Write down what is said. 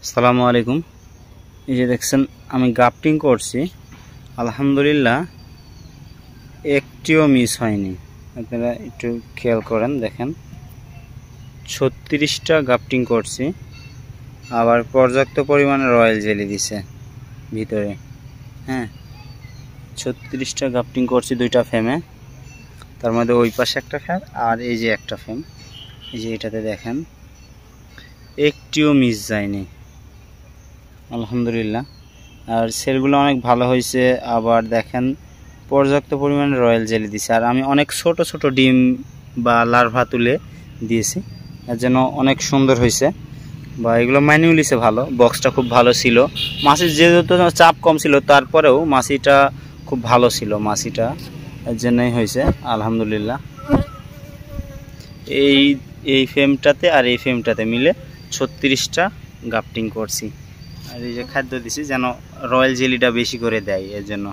আসসালামু আলাইকুম। এই যে দেখছেন আমি গ্রাফটিং করছি, আলহামদুলিল্লাহ একটিও মিস হয়নি। আপনারা একটু খেয়াল করেন, দেখেন 36টা গ্রাফটিং করছি, আবার পর্যাপ্ত পরিমাণে রয়্যাল জেলি দিছে ভিতরে। হ্যাঁ, 36টা গ্রাফটিং করছি দুইটা ফ্রেমে, তার মধ্যে ওই পাশে একটা ফ্রেম আর এই যে একটা ফ্রেম। এই যে এটাতে দেখেন একটিও মিস যায়নি আলহামদুলিল্লাহ। আর সেলগুলো অনেক ভালো হয়েছে। আবার দেখেন পর্যাপ্ত পরিমাণে রয়্যাল জেলি দিছে, আর আমি অনেক ছোট ছোট ডিম বা লার্ভা তুলে দিয়েছি, এর জন্য অনেক সুন্দর হয়েছে। বা এগুলো ম্যানুয়ালিছে ভালো, বক্সটা খুব ভালো ছিল। মাছির যেহেতু চাপ কম ছিল, তারপরেও মাছিটা খুব ভালো ছিল, মাছিটা এর জন্যই হয়েছে আলহামদুলিল্লাহ। এই এই ফ্রেমটাতে আর এই ফ্রেমটাতে মিলে 36টা গ্রাফটিং করছি। আর এই যে খাদ্য দিছি যেন রয়্যাল জেলিটা বেশি করে দেয়, এর জন্য।